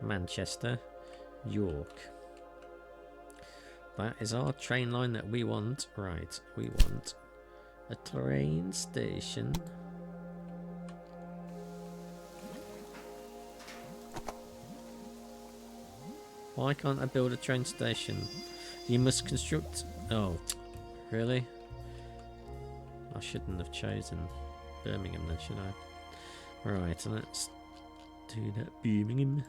Manchester, York. That is our train line that we want. Right, we want a train station. Why can't I build a train station? You must construct... Oh, really? I shouldn't have chosen Birmingham then, should I? Right, let's do that. Birmingham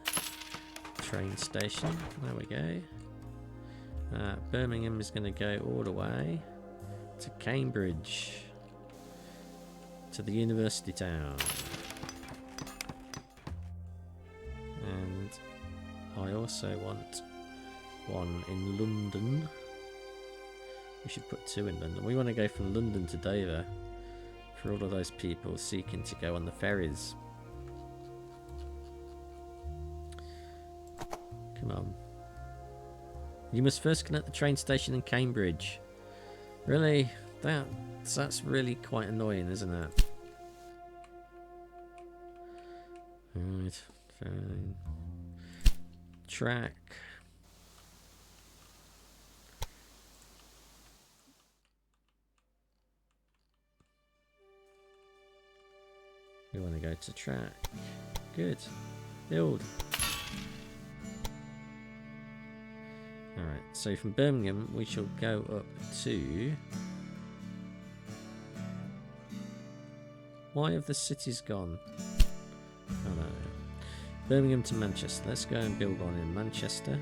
train station. There we go. Birmingham is going to go all the way to Cambridge, to the university town. And I also want one in London. We should put 2 in London. We want to go from London to Dover for all of those people seeking to go on the ferries. Come on. You must first connect the train station in Cambridge. Really? That's really quite annoying, isn't it? Right, fine. Track. We want to go to track. Good. Build. Alright, so from Birmingham we shall go up to... Why have the cities gone? Oh no. Birmingham to Manchester. Let's go and build one in Manchester.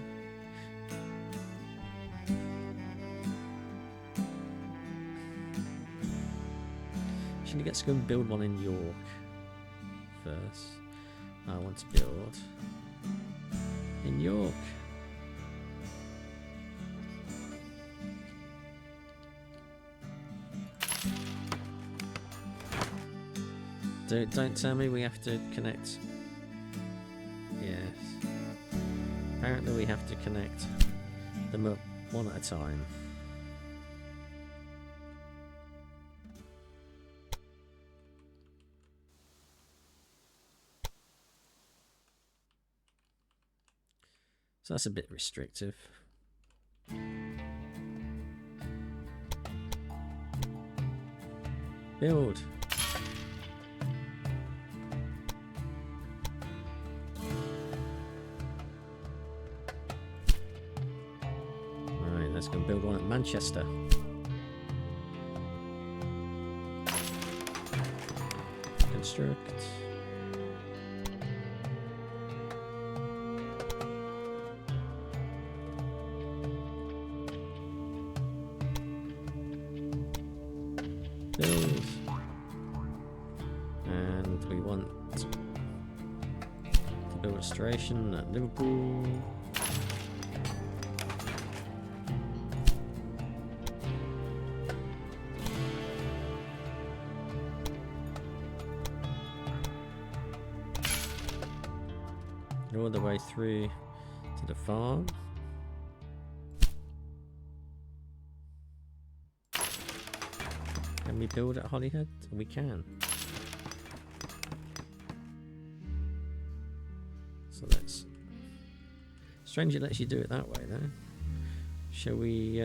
Actually, let's go and build one in York first. I want to build in York. Don't tell me we have to connect. Yes. Apparently we have to connect them up one at a time. So that's a bit restrictive. Build. Let's go and build one at Manchester. Construct. Build restoration at Liverpool. All the way through to the farm. Can we build at Holyhead? We can. So that's strange it lets you do it that way though. Shall we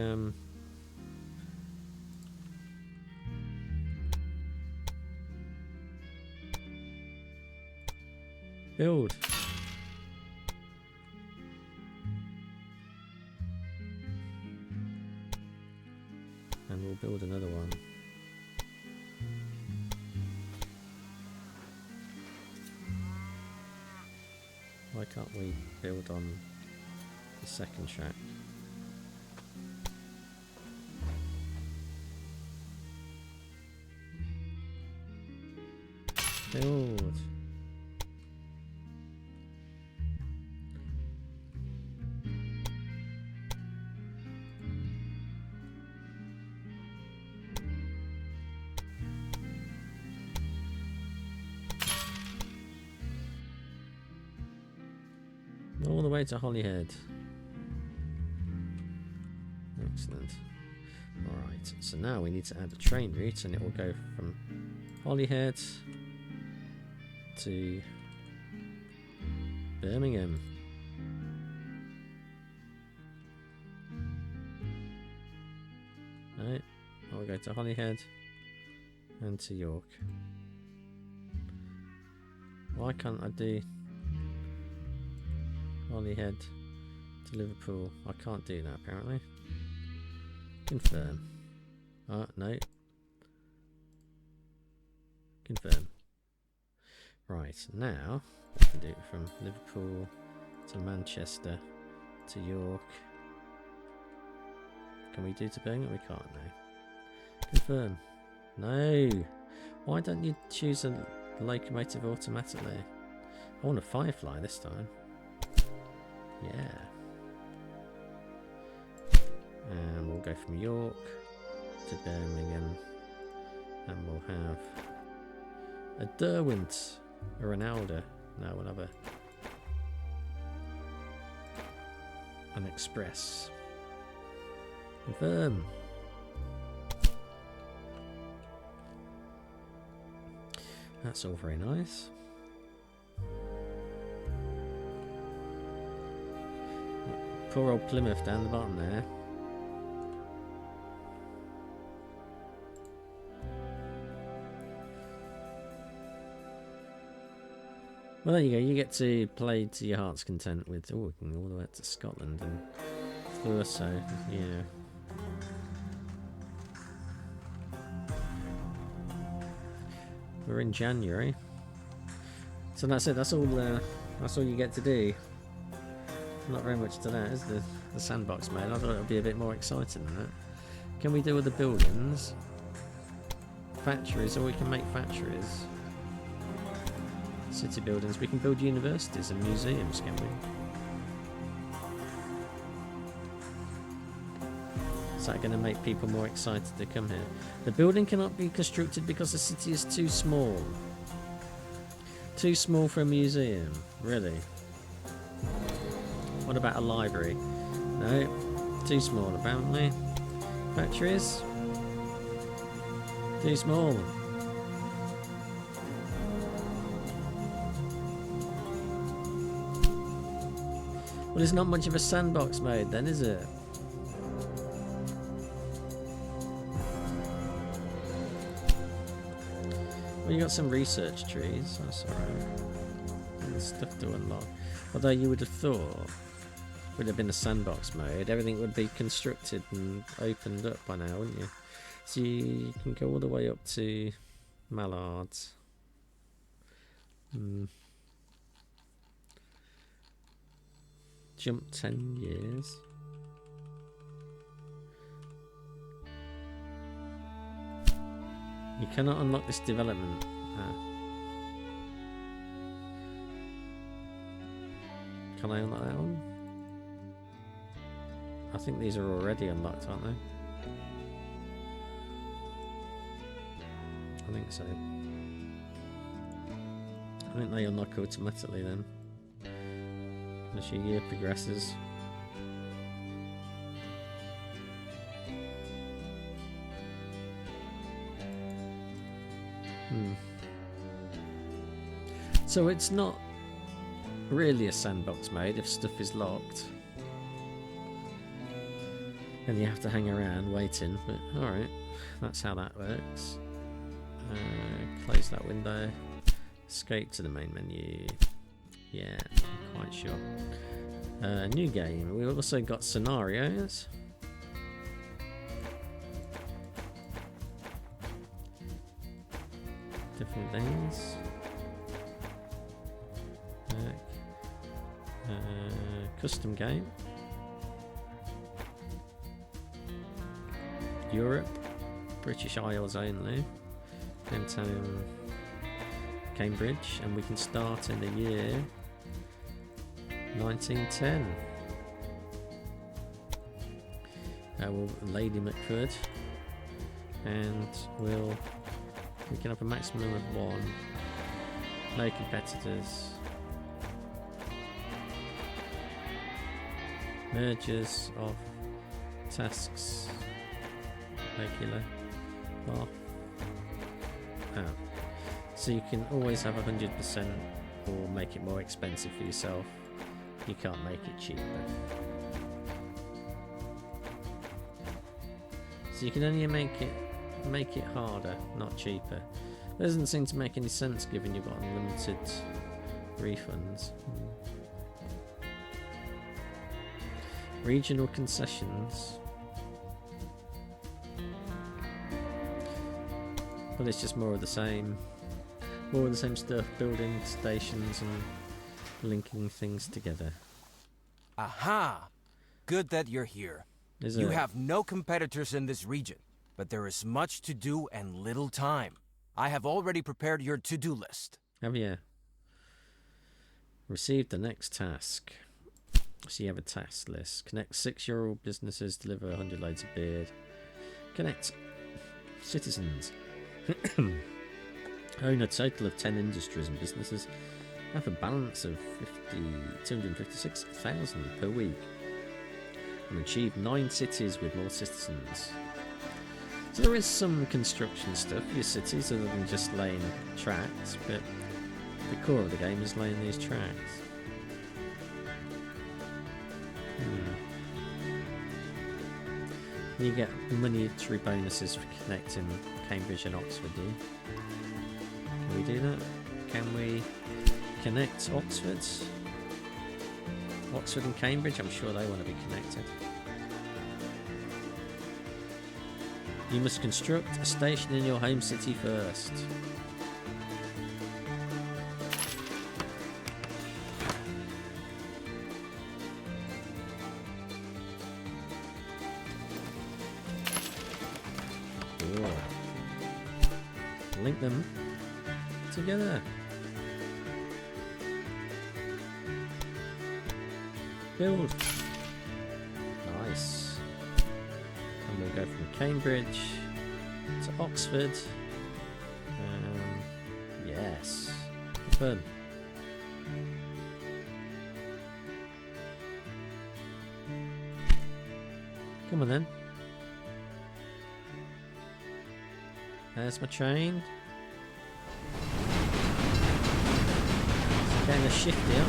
build? And we'll build another one. Why can't we build on the second track? Build. All the way to Holyhead. Excellent. Alright, so now we need to add a train route and it will go from Holyhead to Birmingham. Right, I'll go to Holyhead and to York. Why can't I do Holyhead to Liverpool? I can't do that apparently. Confirm. No. Confirm. Right, now we can do it from Liverpool to Manchester to York. Can we do to Birmingham? We can't now. Confirm. No. Why don't you choose a locomotive automatically? I want a Firefly this time. Yeah. And we'll go from York to Birmingham. And we'll have a Derwent or an Alder. No, we'll have an Express. Confirm. That's all very nice. Poor old Plymouth down the bottom there. Well, there you go. You get to play to your heart's content with. Oh, we can go all the way up to Scotland and through. So, yeah. We're in January, so that's it. That's all. That's all you get to do. Not very much to that, is the sandbox mode. I thought it would be a bit more exciting than that. Can we do other buildings? Factories, or we can make factories. City buildings. We can build universities and museums, can we? Is that going to make people more excited to come here? The building cannot be constructed because the city is too small. Too small for a museum. Really? What about a library? No. Too small, apparently. Factories? Too small. Well, it's not much of a sandbox mode then, is it? Well, you got some research trees, that's alright. There's stuff to unlock. Although you would have thought, would have been a sandbox mode, everything would be constructed and opened up by now, wouldn't you? So you can go all the way up to Mallards. Jump 10 years. You cannot unlock this development. Can I unlock that one? I think these are already unlocked, aren't they? I think so. I think they unlock automatically then, as your year progresses. So it's not really a sandbox mode if stuff is locked. And you have to hang around waiting, but alright, that's how that works. Close that window, escape to the main menu. Yeah, I'm quite sure. New game, we've also got scenarios. Different things. Custom game. Europe, British Isles only. Downtown Cambridge, and we can start in the year 1910. Lady McFord, and we can have a maximum of 1. No competitors. Mergers of tasks. Regular. Off. Oh. So you can always have 100% or make it more expensive for yourself. You can't make it cheaper. So you can only make it harder, not cheaper. It doesn't seem to make any sense given you've got unlimited refunds. Regional concessions. Well, it's just more of the same. More of the same stuff, building stations and linking things together. Aha! Good that you're here. You have no competitors in this region, but there is much to do and little time. I have already prepared your to-do list. Have you? Received the next task. So you have a task list. Connect 6-year-old businesses, deliver 100 loads of beer. Connect citizens. Own a total of 10 industries and businesses. Have a balance of 256,000 per week. And achieve 9 cities with more citizens. So there is some construction stuff for your cities other than just laying tracks, but the core of the game is laying these tracks. You get monetary bonuses for connecting Cambridge and Oxford, do you? Can we do that? Can we connect Oxford? Oxford and Cambridge? I'm sure they want to be connected. You must construct a station in your home city first. Link them together. Build. Nice. And we'll go from Cambridge to Oxford. Yes. Fun. Come on then. There's my train. It's getting a shift here.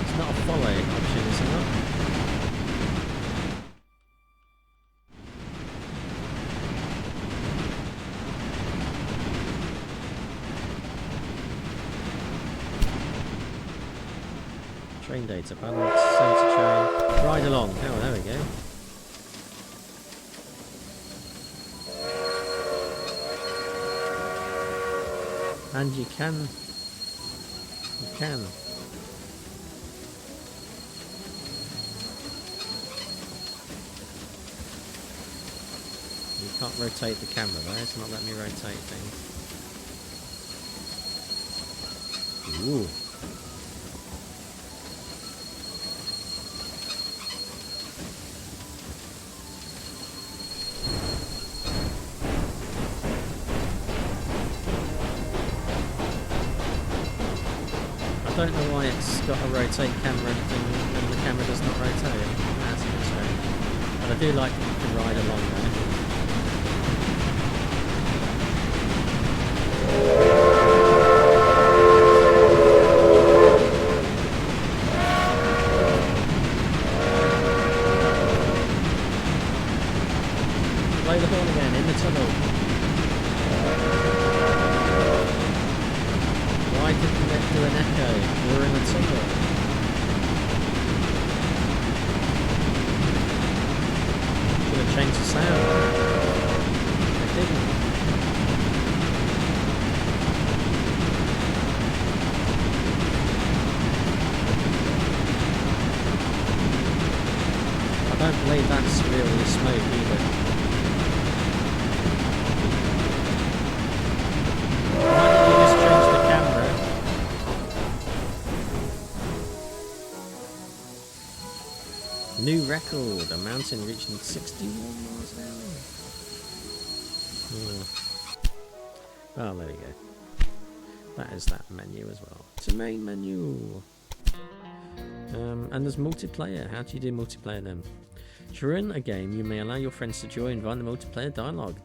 It's not a follow option, is it not? Train data balance, centre train, ride along. Oh, there we go. And you can. You can't rotate the camera though, it's not letting me rotate things. Ooh. I don't know why it's got a rotate camera thing and the camera does not rotate. That's a bit strange. But I do like that you can ride along there. Play the horn again in the tunnel. Why didn't it do an echo? We're in a tunnel. Should have changed the sound. It didn't. I don't believe that's really smoke either. Why did you just change the camera? New record, a mountain reaching 61 miles an hour. Oh, there we go. That is that menu as well. It's a main menu. And there's multiplayer. How do you do multiplayer then? During a game, you may allow your friends to join via the multiplayer dialogue.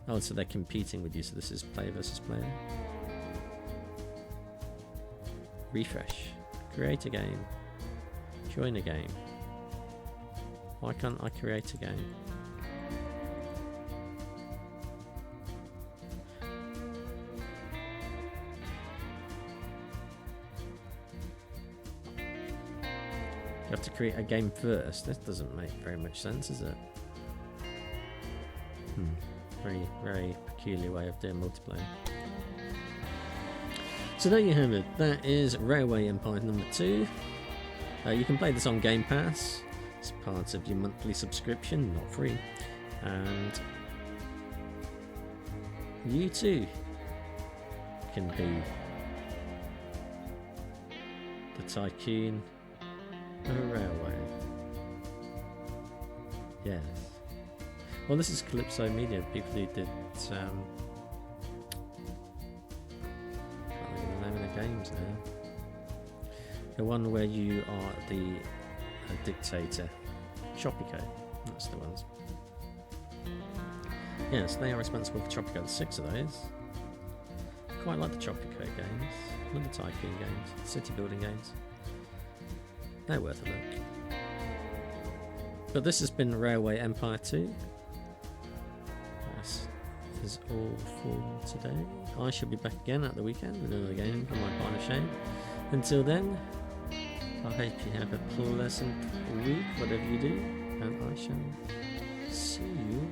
Oh, so they're competing with you, so this is player versus player. Refresh. Create a game. Join a game. Why can't I create a game? You have to create a game first. This doesn't make very much sense, is it? Very, very peculiar way of doing multiplayer. So there you have it. That is Railway Empire number 2. You can play this on Game Pass. It's part of your monthly subscription, not free. And you too can be the tycoon of a railway. Yes. Well, this is Calypso Media, people who did can't think of the name of the games now. The one where you are the dictator. Tropico, that's the ones. Yes, they are responsible for Tropico. There's 6 of those. Quite like the Tropico games. Love the Tycoon games, city building games. They're worth a look. But this has been Railway Empire 2. This is all for today. I shall be back again at the weekend with another game on my pile of shame. Until then, I hope you have a pleasant week, whatever you do, and I shall see you